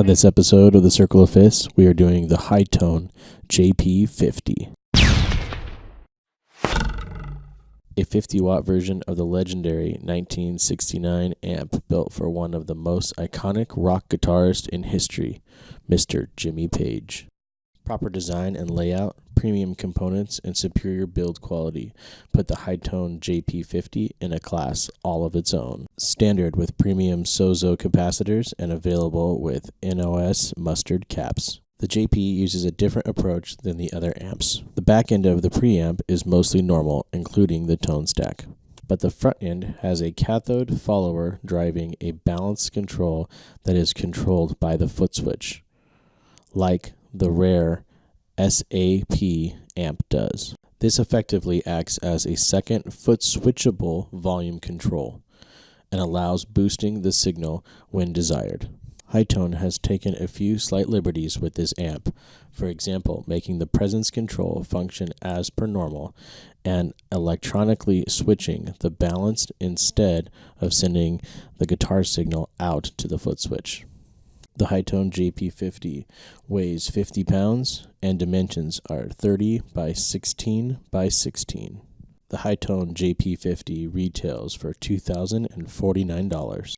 On this episode of the Circle of Fists, we are doing the high-tone JP50. A 50-watt version of the legendary 1969 amp built for one of the most iconic rock guitarists in history, Mr. Jimmy Page. Proper design and layout, premium components, and superior build quality put the high-tone JP50 in a class all of its own. Standard with premium SOZO capacitors and available with NOS mustard caps. The JP uses a different approach than the other amps. The back end of the preamp is mostly normal, including the tone stack. But the front end has a cathode follower driving a balance control that is controlled by the footswitch, like the rare SAP amp does. This effectively acts as a second footswitchable volume control and allows boosting the signal when desired. High-tone has taken a few slight liberties with this amp, for example, making the presence control function as per normal and electronically switching the balance instead of sending the guitar signal out to the footswitch. The high-tone JP50 weighs 50 pounds and dimensions are 30 by 16 by 16. The high-tone JP50 retails for $2,049.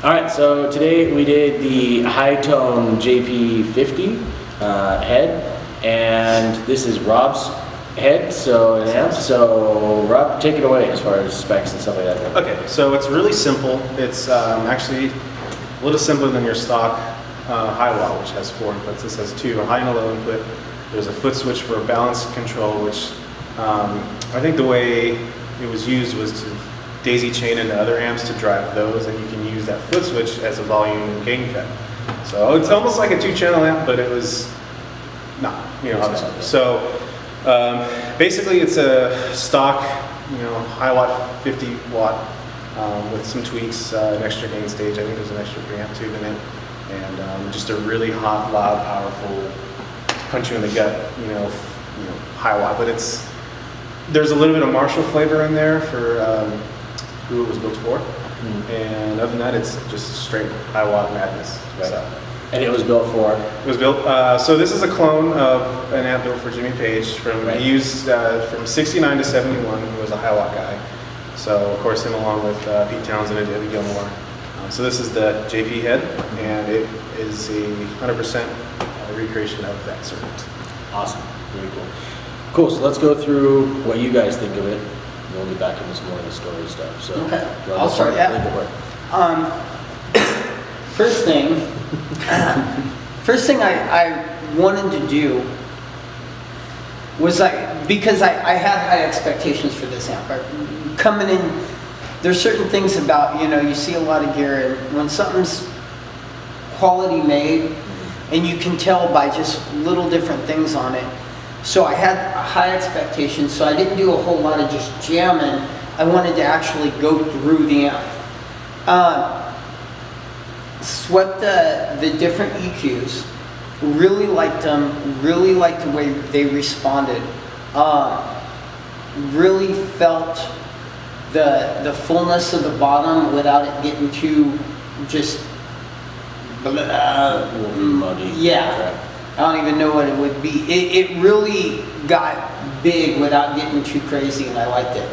Alright, so today we did the high-tone JP50 head, and this is Rob's head, so an amp. So Rob, take it away as far as specs and stuff like that. Okay, so it's really simple. It's actually a little simpler than your stock high watt, which has 4 inputs. This has 2, a high and a low input. There's a foot switch for balance control, which I think the way it was used was to daisy chain into other amps to drive those, and you can use that foot switch as a volume and gain cut. So it's almost like a 2-channel amp, but it was not, obviously. So basically it's a stock, high watt, 50 watt, with some tweaks, an extra gain stage. I think there's an extra preamp tube in it, and just a really hot, loud, powerful, punch you in the gut, high watt. But there's a little bit of Marshall flavor in there for who it was built for, and other than that, it's just straight high watt madness. Right. So. And it was built for? It was built, so this is a clone of an amp built for Jimmy Page. He used from 69 to 71, he was a high watt guy. So of course him along with Pete Townsend and David Gilmour. So this is the JP head, and it is a 100% recreation of that circuit. Awesome, very cool. Cool, so let's go through what you guys think of it. We'll get back into some more of the story stuff. So okay, I'll start. Yeah. First thing I wanted to do was because I had high expectations for this amp. Coming in, there's certain things about, you see a lot of gear, and when something's quality made, and you can tell by just little different things on it. So I had a high expectation, so I didn't do a whole lot of just jamming. I wanted to actually go through the amp. Swept the different EQs, really liked them, really liked the way they responded. Really felt the fullness of the bottom without it getting too just muddy. Yeah. I don't even know what it would be. It really got big without getting too crazy, and I liked it.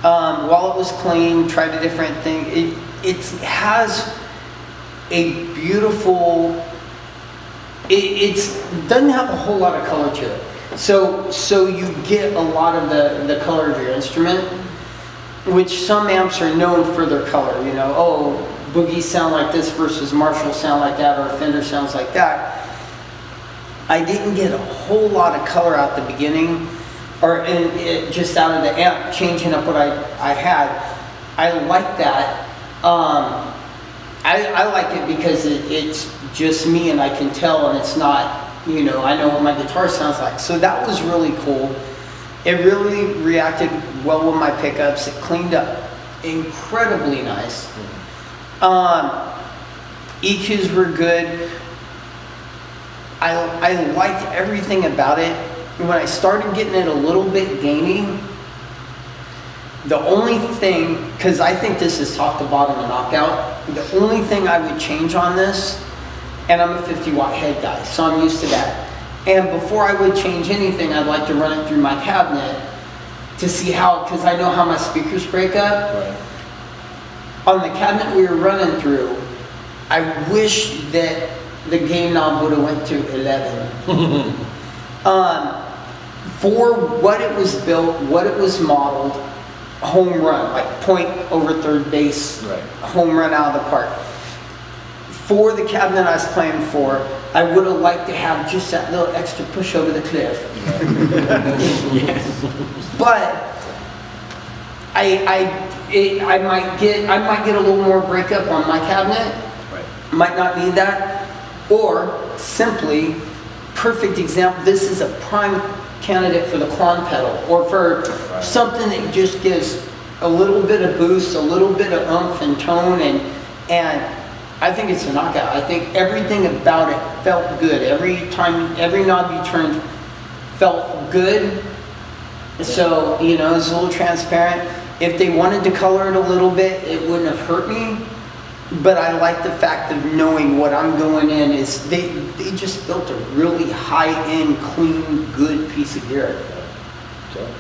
While it was clean, tried a different thing. It has a beautiful, it doesn't have a whole lot of color to it. So you get a lot of the color of your instrument, which some amps are known for their color. You know, oh, Boogies sound like this versus Marshall sound like that, or Fender sounds like that. I didn't get a whole lot of color at the beginning, or just out of the amp, changing up what I had. I like that. I like it because it's just me and I can tell, and it's not, you know, I know what my guitar sounds like. So that was really cool. It really reacted well with my pickups. It cleaned up incredibly nice. EQs were good. I liked everything about it. When I started getting it a little bit gainy, the only thing, because I think this is top to bottom a knockout, the only thing I would change on this, and I'm a 50 watt head guy, so I'm used to that. And before I would change anything, I'd like to run it through my cabinet to see how, because I know how my speakers break up. Right. On the cabinet we were running through, I wish that the gain knob would have went to 11. For what it was built, what it was modeled, home run, like point over third base, Right. home run out of the park. For the cabinet I was playing for, I would have liked to have just that little extra push over the cliff. Yes. But I might get a little more breakup on my cabinet. Right. Might not need that, or simply, perfect example. This is a prime candidate for the Klon pedal, or for something that just gives a little bit of boost, a little bit of oomph and tone, and I think it's a knockout. I think everything about it felt good. Every time, every knob you turned felt good. So, you know, it's a little transparent. If they wanted to color it a little bit, it wouldn't have hurt me. But I like the fact of knowing what I'm going in is they just built a really high-end, clean, good piece of gear. Okay.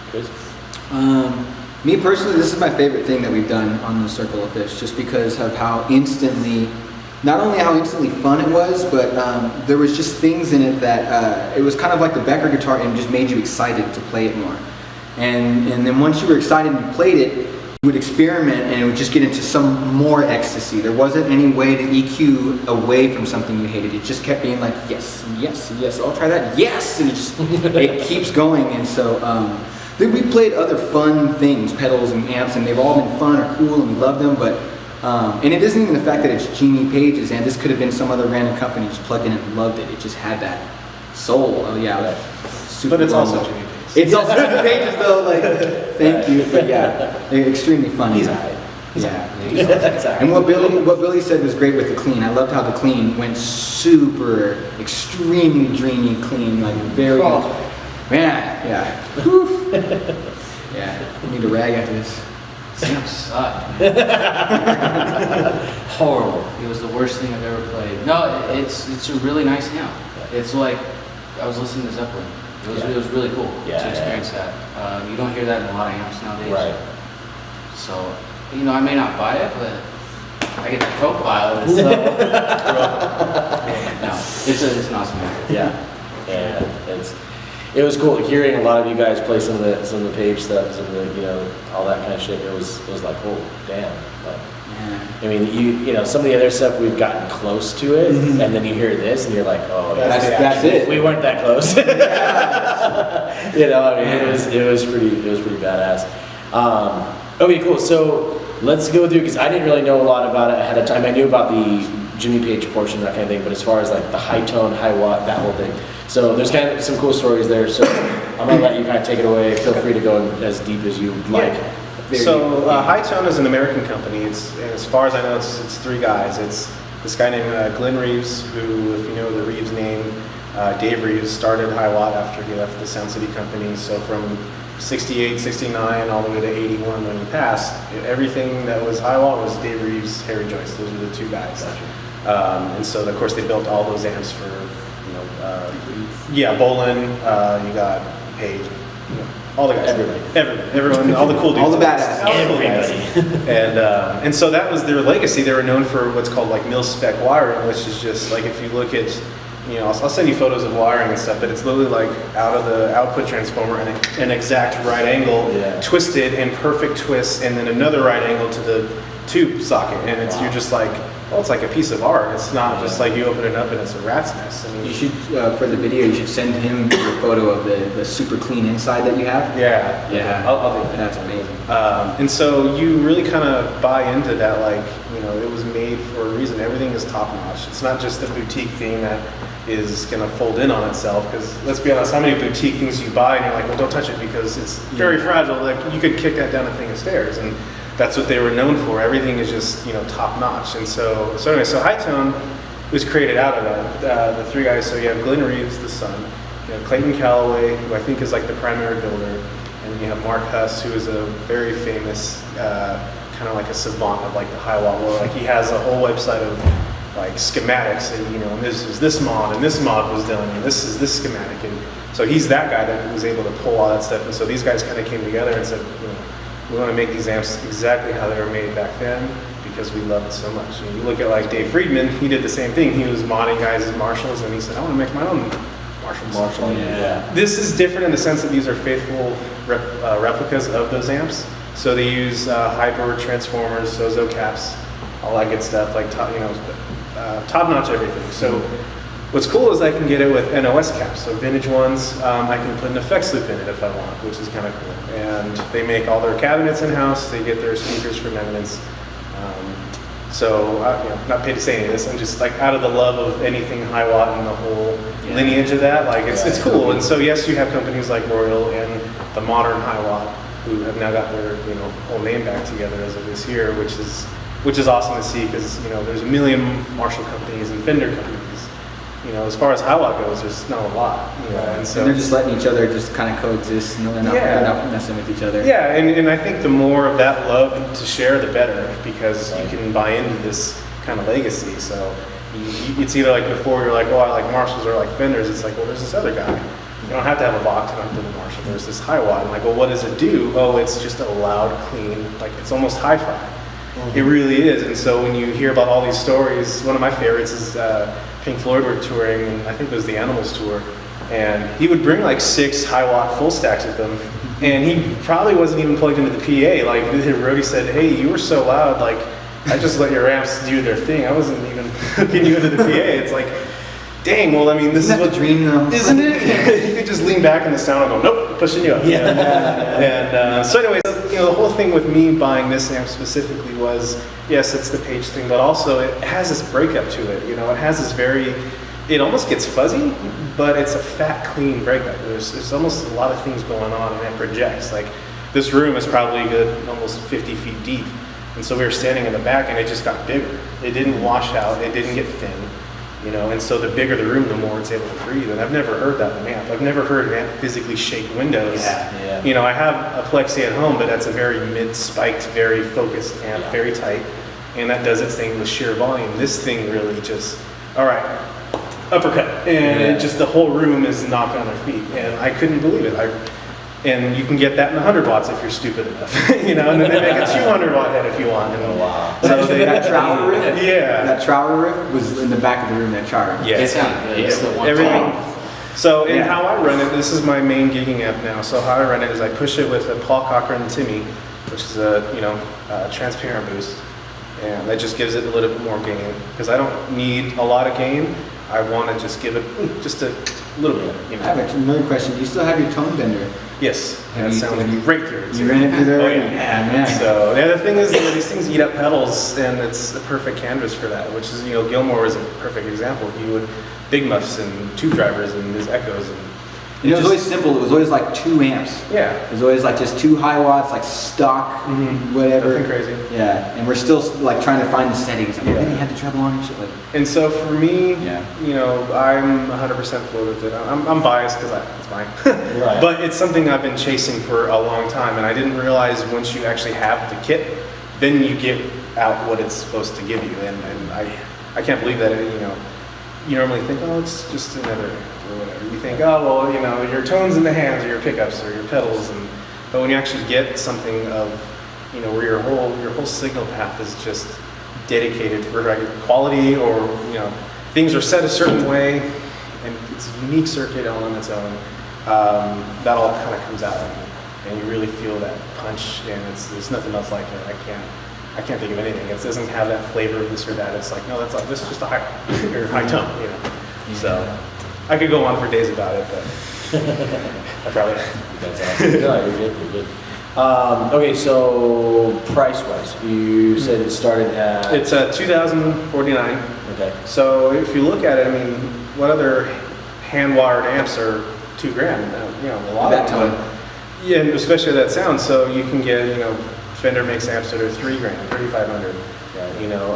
Chris? Me personally, this is my favorite thing that we've done on the Circle of Fish, just because of how instantly, not only how instantly fun it was, but there was just things in it that, it was kind of like the Becker guitar and just made you excited to play it more. And then once you were excited and you played it, you would experiment and it would just get into some more ecstasy. There wasn't any way to EQ away from something you hated. It just kept being like, yes, yes, yes, I'll try that, yes, and it keeps going. And so, then we played other fun things, pedals and amps, and they've all been fun or cool, and we love them. But and it isn't even the fact that it's Jimmy Page's, and this could have been some other random company just plugged in and loved it. It just had that soul. Oh yeah, that super. But it's long. also Jimmy Page's. It's also Jimmy Page's though. Like, thank you. But yeah, they're extremely funny. He's alright. Yeah. And what Billy said was great with the clean. I loved how the clean went super, extremely dreamy clean, like very. Oh. Man, yeah. Yeah, I need a rag after this. This amp sucked, man. Horrible. It was the worst thing I've ever played. No, it's a really nice amp. It's like I was listening to Zeppelin. It was really cool to experience that. You don't hear that in a lot of amps nowadays. Right. So, you know, I may not buy it, but I get the profile of it. So. No, it's an awesome amp. Yeah. Yeah. It was cool hearing a lot of you guys play some of the Page stuff, some of the, you know, all that kind of shit. It was like, oh damn. Like, Yeah. I mean, you know, some of the other stuff we've gotten close to it, and then you hear this, and you're like, oh, That's it. We weren't that close. You know, I mean, it was pretty badass. Okay, cool. So let's go through, because I didn't really know a lot about it ahead of time. I knew about the Jimmy Page portion, that kind of thing, but as far as like the high tone, high watt, that whole thing. So there's kind of some cool stories there. So I'm gonna let you kind of take it away. Feel free to go as deep as you like. So High Tone is an American company. It's, as far as I know, it's three guys. It's this guy named Glenn Reeves, who, if you know the Reeves name, Dave Reeves started High Watt after he left the Sound City company. So from 68, 69, all the way to 81 when he passed, everything that was High Watt was Dave Reeves, Harry Joyce. Those were the two guys. And so, of course, they built all those amps for, you know, Bolin, you got Page, you know, All the guys. Everyone, all the cool dudes. All the badasses. All the cool guys. And so that was their legacy. They were known for what's called like mil-spec wiring, which is just like, if you look at, you know, I'll send you photos of wiring and stuff, but it's literally like out of the output transformer and an exact right angle, twisted and perfect twist, and then another right angle to the tube socket. And it's, you're just like, well, it's like a piece of art. It's not just like you open it up and it's a rat's nest. I mean, you should, for the video, you should send him a photo of the super clean inside that you have. Yeah. I'll do that. That's amazing. And so you really kind of buy into that, like, you know, it was made for a reason. Everything is top notch. It's not just a boutique thing that is going to fold in on itself, because let's be honest, how many boutique things you buy and you're like, well, don't touch it because it's very fragile. Like, you could kick that down a thing of stairs, and that's what they were known for. Everything is just, you know, top notch. And so anyway, so High Tone was created out of that. The three guys, so you have Glenn Reeves, the son, you have Clayton Calloway, who I think is like the primary builder, and you have Mark Huss, who is a very famous, kind of like a savant of like the high watt world. Like, he has a whole website of like schematics, and you know, and this is this mod, and this mod was done, and this is this schematic, and so he's that guy that was able to pull all that stuff. And so these guys kind of came together and said, you know, we want to make these amps exactly how they were made back then, because we love it so much. You know, you look at like Dave Friedman, he did the same thing. He was modding guys as Marshalls, and he said, I want to make my own Marshall. This is different in the sense that these are faithful replicas of those amps. So they use hyper transformers, Sozo caps, all that good stuff, like top-notch everything. So what's cool is I can get it with NOS caps, so vintage ones. I can put an effects loop in it if I want, which is kind of cool. And they make all their cabinets in-house. They get their speakers from Eminence. Not paid to say any of this. I'm just like out of the love of anything high watt and the whole lineage of that. Like, it's cool. And so yes, you have companies like Royal and the modern high watt who have now got their, you know, whole name back together as of this year, which is awesome to see, because, you know, there's a million Marshall companies and Fender companies. You know, as far as high watt goes, there's not a lot. You know, and so they're just letting each other just kind of coexist, and they're not messing with each other. Yeah, and I think the more of that love to share, the better, because you can buy into this kind of legacy. So it's either like before you're like, oh, I like Marshalls or like Fenders. It's like, well, there's this other guy. You don't have to have a Vox, you don't have to have a Marshall. There's this high watt. And like, well, what does it do? Oh, it's just a loud, clean, like, it's almost hi-fi. Mm-hmm. It really is. And so when you hear about all these stories, one of my favorites is Pink Floyd were touring, and I think it was the Animals tour, and he would bring like 6 high watt full stacks with him, and he probably wasn't even plugged into the PA. Like, the roadie said, hey, you were so loud, like, I just let your amps do their thing. I wasn't even hooking you into the PA. It's like, dang, well, I mean, this is what dream though, isn't it? You could just lean back in the sound and go, nope, pushing you up. And so anyway, you know, the whole thing with me buying this amp specifically was, yes, it's the Page thing, but also it has this breakup to it. You know, it has this it almost gets fuzzy, but it's a fat, clean breakup. There's almost a lot of things going on, and it projects. Like, this room is probably good, almost 50 feet deep. And so we were standing in the back, and it just got bigger. It didn't wash out, it didn't get thin. You know, and so the bigger the room, the more it's able to breathe. And I've never heard that in an amp. I've never heard an amp physically shake windows. You know, I have a Plexi at home, but that's a very mid-spiked, very focused amp, very tight. And that does its thing with sheer volume. This thing really just, all right, uppercut. And it just, the whole room is knocked on their feet. And I couldn't believe it. And you can get that in 100 watts if you're stupid enough, you know, and then they make a 200 watt head if you want. And so that Trower riff? Yeah. That Trower riff was in the back of the room, that Trower. Yeah. It's the one. Everything. So, and how I run it, this is my main gigging amp now. So how I run it is I push it with a Paul Cochran Timmy, which is a, you know, transparent boost. And that just gives it a little bit more gain, because I don't need a lot of gain. I want to just give it just a little bit. You know. I have another question. Do you still have your tone bender? Yes, and it sounds great through it. You ran it through there? Oh yeah. So the other thing is, these things eat up pedals, and it's a perfect canvas for that. Which is, you know, Gilmore is a perfect example. He would big muffs and tube drivers and his echoes, and it was always simple. It was always like 2 amps. Yeah. It was always like just 2 high watts, like stock, whatever. Nothing crazy. Yeah, and we're still like trying to find the settings. Like, maybe you had the treble on and shit like. And so for me, you know, I'm 100% flow with it. I'm biased because it's mine. Right. But it's something I've been chasing for a long time, and I didn't realize once you actually have the kit, then you get out what it's supposed to give you. And I can't believe that, you know, you normally think, oh, it's just another amp or whatever. You think, oh, well, you know, your tone's in the hands or your pickups or your pedals, but when you actually get something of, you know, where your whole signal path is just dedicated for like quality, or you know, things are set a certain way, and it's a unique circuit all on its own. That all kind of comes out, and you really feel that punch, and there's nothing else like it. I can't think of anything. It doesn't have that flavor of this or that. It's like, no, this is just a high or high tone, you know. So I could go on for days about it, but I probably. That's awesome. No, you're good. You're good. Okay, so price-wise, you said it started at. It's $2,049. Okay. So if you look at it, I mean, what other hand-wired amps are $2,000? You know, a lot That of them. tone. Yeah, and especially that sound. So you can get, you know, Fender makes amps that are $3,000, $3,500. Right. You know,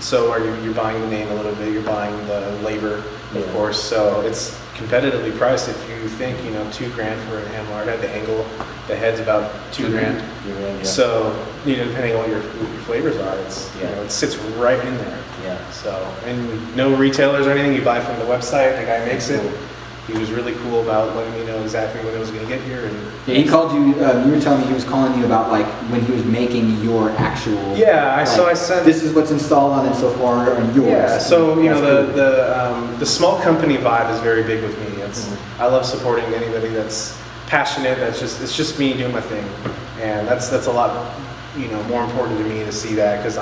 so you're buying the name a little bit. You're buying the labor, of course. So it's competitively priced. If you think, you know, $2,000 for a hand wired at the angle, the head's about $2,000. Yeah. So you know, depending on what your flavors are, it's you know, it sits right in there. Yeah. So, and no retailers or anything. You buy from the website. The guy makes it. He was really cool about letting me know exactly when it was going to get here. And Yeah, he called you. You were telling me he was calling you about like when he was making your actual. yeah, so I sent. This is what's installed on it so far on yours. Yeah, so you know That's the small company vibe is very big with me. It's I love supporting anybody that's passionate. It's just me doing my thing, and that's a lot, you know, more important to me to see that, because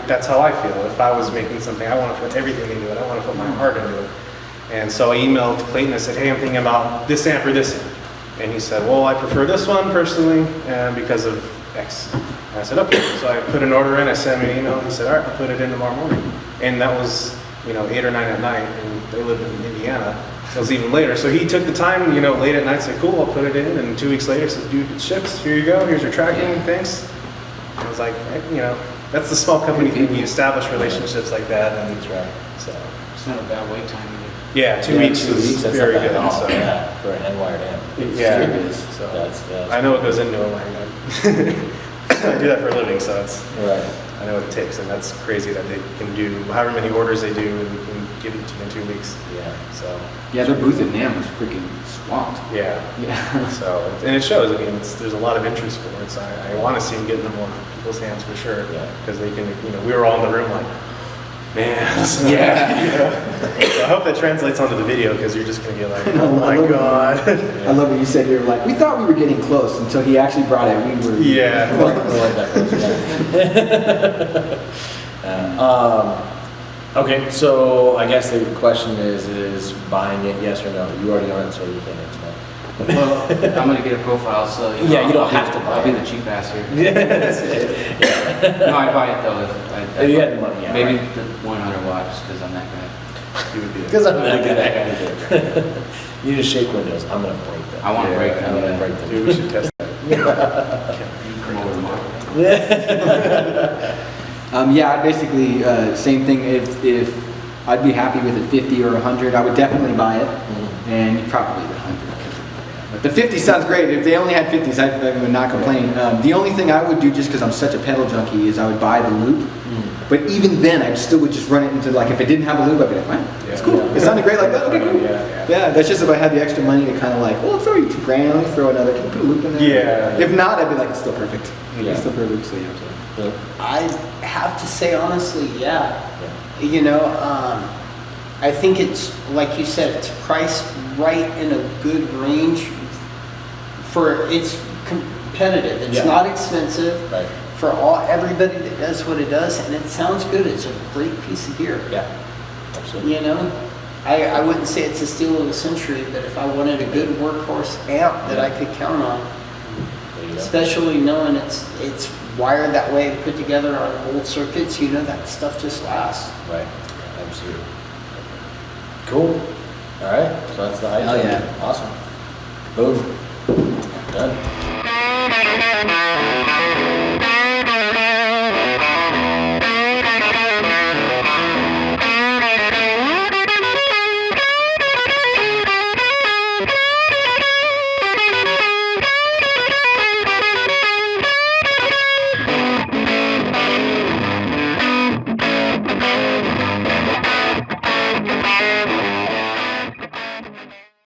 that's how I feel. If I was making something, I want to put everything into it. I want to put my heart into it. And so I emailed Clayton. I said, hey, I'm thinking about this amp or this amp. And he said, well, I prefer this one personally because of X. And I said, okay. So I put an order in. I sent him an email. He said, all right, I'll put it in tomorrow morning. And that was, you know, 8 or 9 at night. And they live in Indiana. So it was even later. So he took the time, you know, late at night, said, cool, I'll put it in. And 2 weeks later, said, dude, it ships. Here you go. Here's your tracking. Thanks. I was like, you know, that's the small company thing. You establish relationships like that. And That's right. So. It's not a bad wait time either. Yeah, 2 weeks is that's very not bad good. at all. So. Yeah, for a hand wired amp. Yeah, It it is. is. So That's I know what goes into it. I do that for a living, so right. I know what it takes, and that's crazy that they can do however many orders they do and give it to you in 2 weeks. Yeah. So Yeah, their booth at NAMM was freaking swamped. yeah, Yeah. so and it shows. I mean, there's a lot of interest for it. So I want to see them get in more people's hands for sure. Yeah. Because they can, you know, we were all in the room like, man. So, Yeah. you know. So I hope that translates onto the video, because you're just gonna be like, No, oh my I love it. god. I love what you said. You were like, we thought we were getting close until he actually brought it. We were. Yeah. We're like that close, yeah. Okay, so I guess the question is buying it, yes or no? You already own it, so you can't answer that. Well, I'm gonna get a profile, so you know, Yeah, you don't I'll have be- to buy I'll be it. the cheap ass here. That's it. No, I'd buy it though. If you had the money, yeah. Maybe right. the 100 watt, just because I'm that guy. You would be. Because I'm not good at it. You just shake windows. I'm gonna break them. I want to break them. I'm gonna yeah. break them. Dude, we should test that. Come over tomorrow. Yeah, basically, same thing. If I'd be happy with a 50 or 100, I would definitely buy it. And probably the 100. But the 50 sounds great. If they only had 50s, I would not complain. The only thing I would do, just because I'm such a pedal junkie, is I would buy the loop. But even then, I still would just run it into, like, if it didn't have a loop, I'd be like, man, it's cool. Yeah. It sounded great like that. Okay, cool. Yeah. Yeah, that's just if I had the extra money to kind of like, well, throw you $2,000, let me throw another, can you put a loop in there? Yeah. If not, I'd be like, it's still perfect. Yeah. It's still for a loop, so yeah. Bill? I have to say honestly, yeah. You know, I think it's, like you said, it's priced right in a good range for, it's competitive. It's Yeah. not expensive Right. for everybody that does what it does, and it sounds good. It's a great piece of gear. Yeah. Absolutely. You know, I wouldn't say it's a steal of the century, but if I wanted a good workhorse amp that I could count on, There you go. especially knowing it's wired that way, put together on old circuits, you know, that stuff just lasts. Right. Absolutely. Cool. All right. So that's the high Hell tone. yeah. Awesome. Boom. Done.